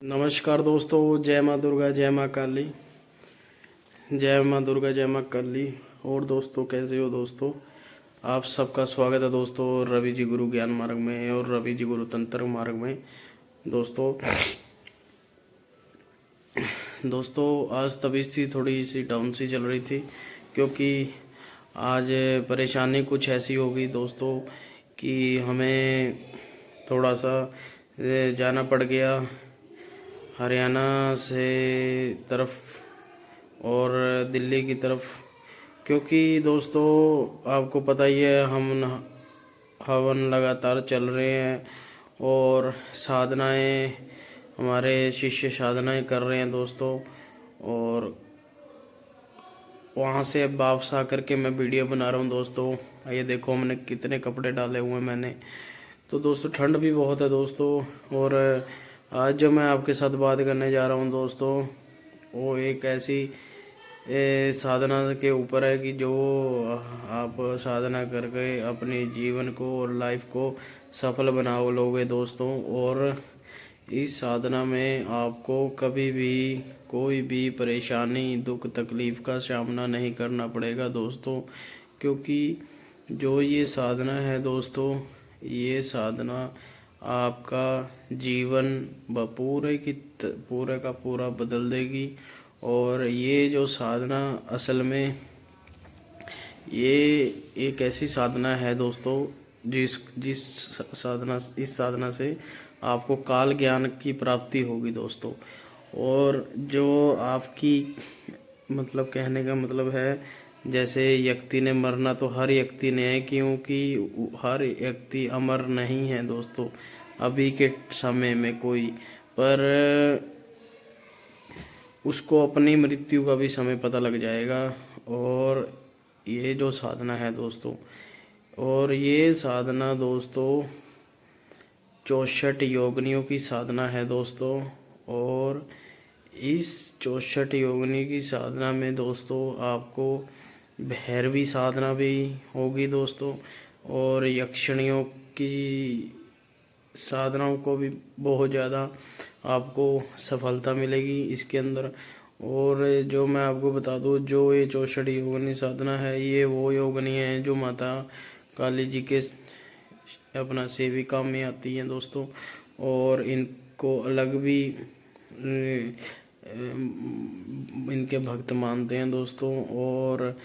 नमस्कार दोस्तों, जय माँ दुर्गा, जय माँ काली, जय माँ दुर्गा, जय माँ काली। और दोस्तों, कैसे हो दोस्तों? आप सबका स्वागत है दोस्तों रवि जी गुरु ज्ञान मार्ग में और रवि जी गुरु तंत्र मार्ग में। दोस्तों आज तबीयत सी थोड़ी सी डाउन सी चल रही थी, क्योंकि आज परेशानी कुछ ऐसी हो गई दोस्तों कि हमें थोड़ा सा जाना पड़ गया हरियाणा से तरफ और दिल्ली की तरफ, क्योंकि दोस्तों आपको पता ही है हम हवन लगातार चल रहे हैं और साधनाएं हमारे शिष्य साधनाएं कर रहे हैं दोस्तों। और वहाँ से अब वापस आकर के मैं वीडियो बना रहा हूँ दोस्तों। ये देखो हमने कितने कपड़े डाले हुए हैं मैंने। तो दोस्तों ठंड भी बहुत है दोस्तों। और आज जो मैं आपके साथ बात करने जा रहा हूँ दोस्तों, वो एक ऐसी साधना के ऊपर है कि जो आप साधना करके अपने जीवन को और लाइफ को सफल बनाओ लोगे दोस्तों। और इस साधना में आपको कभी भी कोई भी परेशानी, दुख, तकलीफ का सामना नहीं करना पड़ेगा दोस्तों, क्योंकि जो ये साधना है दोस्तों, ये साधना आपका जीवन पूरे का पूरा बदल देगी। और ये जो साधना असल में ये एक ऐसी साधना है दोस्तों इस साधना से आपको काल ज्ञान की प्राप्ति होगी दोस्तों। और जो आपकी मतलब कहने का मतलब है, जैसे व्यक्ति ने मरना तो हर व्यक्ति ने है, क्योंकि हर व्यक्ति अमर नहीं है दोस्तों अभी के समय में कोई, पर उसको अपनी मृत्यु का भी समय पता लग जाएगा। और ये जो साधना है दोस्तों, और ये साधना दोस्तों 64 योगिनियों की साधना है दोस्तों। और इस 64 योगिनी की साधना में दोस्तों आपको भैरवी साधना भी होगी दोस्तों, और यक्षिणियों की साधनाओं को भी बहुत ज़्यादा आपको सफलता मिलेगी इसके अंदर। और जो मैं आपको बता दूं, जो ये 64 योगिनी साधना है, ये वो योगिनी है जो माता काली जी के अपना सेविका में आती हैं दोस्तों। और इनको अलग भी इनके भक्त मानते हैं दोस्तों। और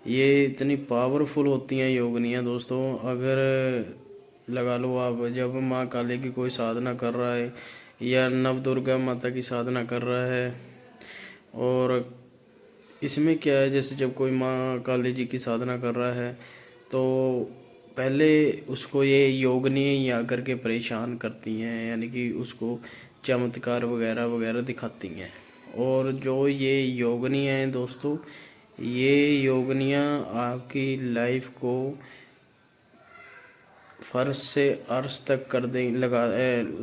ये इतनी पावरफुल होती हैं योगिनियाँ दोस्तों। अगर लगा लो आप जब माँ काली की कोई साधना कर रहा है या नव दुर्गा माता की साधना कर रहा है, और इसमें क्या है, जैसे जब कोई माँ काली जी की साधना कर रहा है तो पहले उसको ये योगिनी आकर के परेशान करती हैं, यानी कि उसको चमत्कार वगैरह वगैरह दिखाती हैं। और जो ये योगिनियाँ हैं दोस्तों, ये योगिनियाँ आपकी लाइफ को फर्श से अर्श तक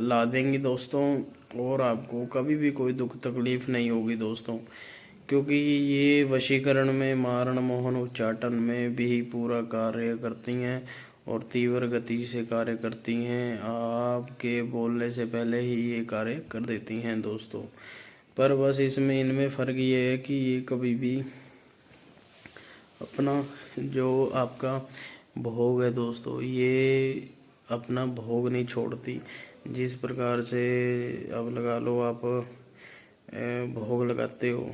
ला देंगी दोस्तों। और आपको कभी भी कोई दुख तकलीफ नहीं होगी दोस्तों, क्योंकि ये वशीकरण में, मारण, मोहन, उच्चाटन में भी पूरा कार्य करती हैं और तीव्र गति से कार्य करती हैं। आपके बोलने से पहले ही ये कार्य कर देती हैं दोस्तों। पर बस इनमें फ़र्क ये है कि ये कभी भी अपना जो आपका भोग है दोस्तों, ये अपना भोग नहीं छोड़ती। जिस प्रकार से अब लगा लो आप भोग लगाते हो,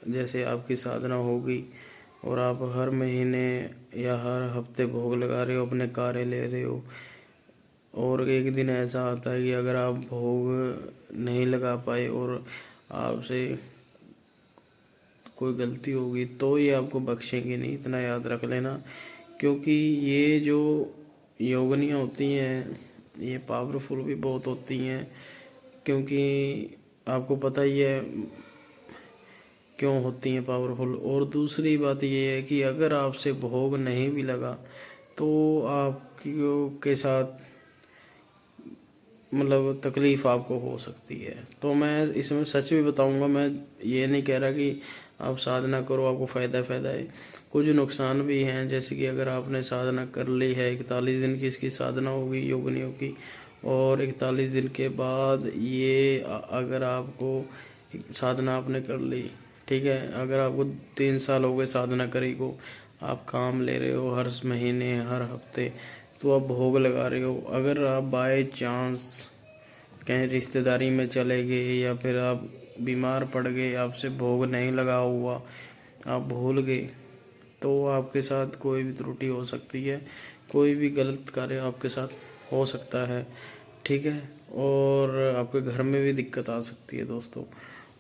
जैसे आपकी साधना होगी और आप हर महीने या हर हफ्ते भोग लगा रहे हो, अपने कार्य ले रहे हो, और एक दिन ऐसा आता है कि अगर आप भोग नहीं लगा पाए और आपसे कोई गलती होगी तो ये आपको बख्शेंगे नहीं, इतना याद रख लेना। क्योंकि ये जो योगिनियाँ होती हैं ये पावरफुल भी बहुत होती हैं, क्योंकि आपको पता ही है क्यों होती हैं पावरफुल। और दूसरी बात ये है कि अगर आपसे भोग नहीं भी लगा तो आपके साथ मतलब तकलीफ़ आपको हो सकती है। तो मैं इसमें सच भी बताऊंगा, मैं ये नहीं कह रहा कि आप साधना करो आपको फ़ायदा है। कुछ नुकसान भी हैं, जैसे कि अगर आपने साधना कर ली है 41 दिन की इसकी साधना होगी योगिनियों की, और 41 दिन के बाद ये अगर आपको साधना आपने कर ली, ठीक है, अगर आपको 3 साल हो गए साधना करी को, आप काम ले रहे हो हर महीने हर हफ्ते, तो आप भोग लगा रहे हो। अगर आप बाय चांस कहीं रिश्तेदारी में चले गए या फिर आप बीमार पड़ गए, आपसे भोग नहीं लगा हुआ, आप भूल गए, तो आपके साथ कोई भी त्रुटि हो सकती है, कोई भी गलत कार्य आपके साथ हो सकता है, ठीक है, और आपके घर में भी दिक्कत आ सकती है दोस्तों।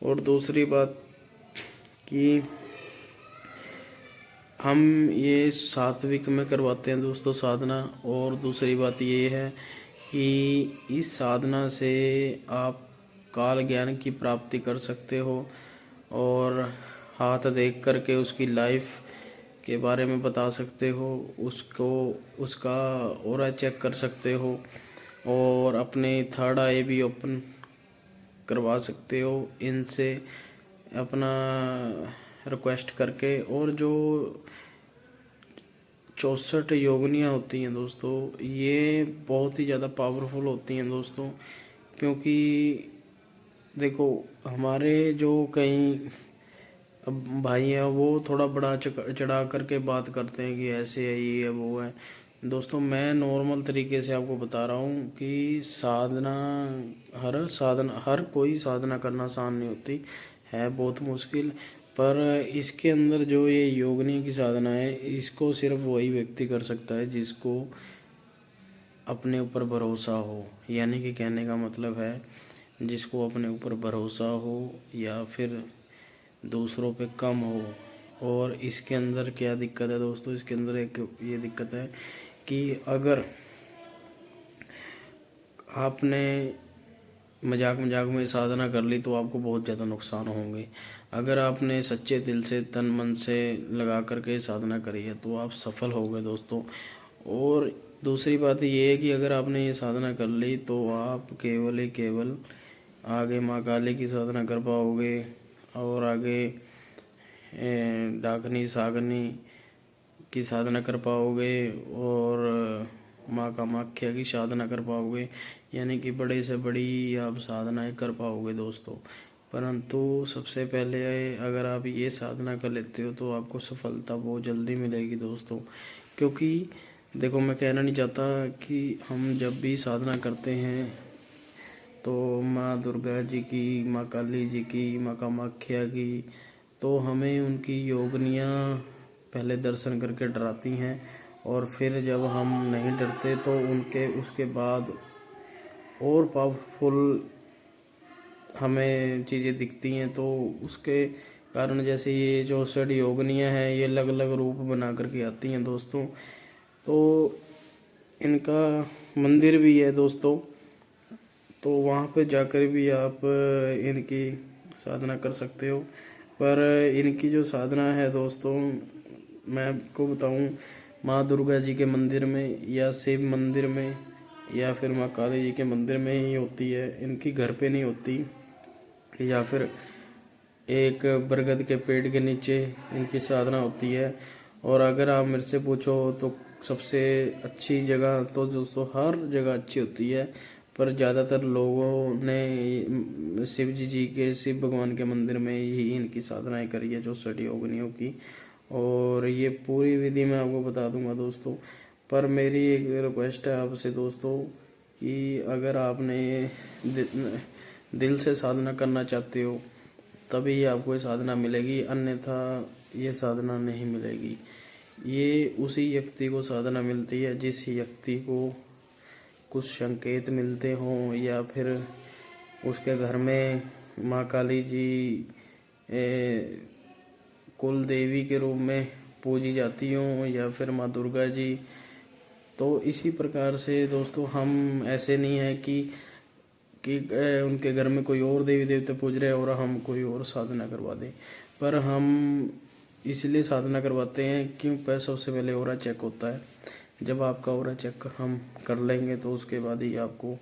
और दूसरी बात कि हम ये सात्विक में करवाते हैं दोस्तों साधना। और दूसरी बात ये है कि इस साधना से आप काल ज्ञान की प्राप्ति कर सकते हो और हाथ देख करके उसकी लाइफ के बारे में बता सकते हो, उसको उसका ऑरा चेक कर सकते हो और अपने थर्ड आई भी ओपन करवा सकते हो इनसे अपना रिक्वेस्ट करके। और जो 64 योगनियाँ होती हैं दोस्तों, ये बहुत ही ज़्यादा पावरफुल होती हैं दोस्तों, क्योंकि देखो हमारे जो कई भाई हैं वो थोड़ा बड़ा चढ़ा करके बात करते हैं कि ऐसे है, ये है, वो है। दोस्तों मैं नॉर्मल तरीके से आपको बता रहा हूँ कि हर कोई साधना करना आसान नहीं होती है, बहुत मुश्किल। पर इसके अंदर जो ये योगिनी की साधना है, इसको सिर्फ वही व्यक्ति कर सकता है जिसको अपने ऊपर भरोसा हो। यानी कि कहने का मतलब है जिसको अपने ऊपर भरोसा हो या फिर दूसरों पे कम हो। और इसके अंदर क्या दिक्कत है दोस्तों, इसके अंदर एक ये दिक्कत है कि अगर आपने मजाक मजाक में साधना कर ली तो आपको बहुत ज़्यादा नुकसान होंगे। अगर आपने सच्चे दिल से तन मन से लगा करके साधना करी है तो आप सफल हो गए दोस्तों। और दूसरी बात ये है कि अगर आपने ये साधना कर ली तो आप केवल ही केवल आगे माँ काली की साधना कर पाओगे और आगे डाकनी सागनी की साधना कर पाओगे और माँ कामाख्या की साधना कर पाओगे। यानी कि बड़े से बड़ी आप साधनाएं कर पाओगे दोस्तों। परंतु सबसे पहले अगर आप ये साधना कर लेते हो तो आपको सफलता बहुत जल्दी मिलेगी दोस्तों। क्योंकि देखो मैं कहना नहीं चाहता कि हम जब भी साधना करते हैं तो माँ दुर्गा जी की, माँ काली जी की, माँ कामाख्या की, तो हमें उनकी योगनियाँ पहले दर्शन करके डराती हैं और फिर जब हम नहीं डरते तो उनके उसके बाद और पावरफुल हमें चीज़ें दिखती हैं। तो उसके कारण जैसे ये जो 64 योगनियाँ हैं ये अलग अलग रूप बना करके आती हैं दोस्तों। तो इनका मंदिर भी है दोस्तों, तो वहाँ पे जाकर भी आप इनकी साधना कर सकते हो। पर इनकी जो साधना है दोस्तों, मैं आपको बताऊं, माँ दुर्गा जी के मंदिर में या शिव मंदिर में या फिर माँ काली जी के मंदिर में ही होती है, इनकी घर पे नहीं होती। या फिर एक बरगद के पेड़ के नीचे इनकी साधना होती है। और अगर आप मेरे से पूछो तो सबसे अच्छी जगह तो दोस्तों हर जगह अच्छी होती है, पर ज़्यादातर लोगों ने शिव भगवान के मंदिर में ही इनकी साधनाएं करी है, जो 64 योगिनियों की। और ये पूरी विधि मैं आपको बता दूंगा दोस्तों। पर मेरी एक रिक्वेस्ट है आपसे दोस्तों कि अगर आपने दिल से साधना करना चाहते हो तभी आपको ये साधना मिलेगी, अन्यथा ये साधना नहीं मिलेगी। ये उसी व्यक्ति को साधना मिलती है जिस व्यक्ति को कुछ संकेत मिलते हों या फिर उसके घर में माँ काली जी कुल देवी के रूप में पूजी जाती हों या फिर माँ दुर्गा जी। तो इसी प्रकार से दोस्तों हम ऐसे नहीं है कि उनके घर में कोई और देवी देवता पूज रहे और हम कोई और साधना करवा दें। पर हम इसलिए साधना करवाते हैं क्योंकि सबसे पहले ऑरा चेक होता है। जब आपका ऑरा चेक हम कर लेंगे तो उसके बाद ही आपको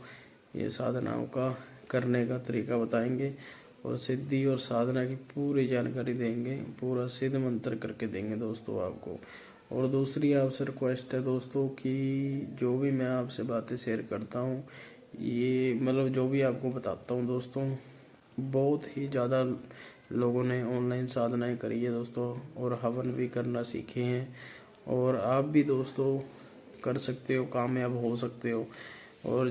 ये साधनाओं का करने का तरीका बताएंगे और सिद्धि और साधना की पूरी जानकारी देंगे, पूरा सिद्ध मंत्र करके देंगे दोस्तों आपको। और दूसरी आपसे रिक्वेस्ट है दोस्तों कि जो भी मैं आपसे बातें शेयर करता हूँ ये मतलब जो भी आपको बताता हूँ दोस्तों, बहुत ही ज़्यादा लोगों ने ऑनलाइन साधनाएं करी है दोस्तों, और हवन भी करना सीखे हैं। और आप भी दोस्तों कर सकते हो, कामयाब हो सकते हो। और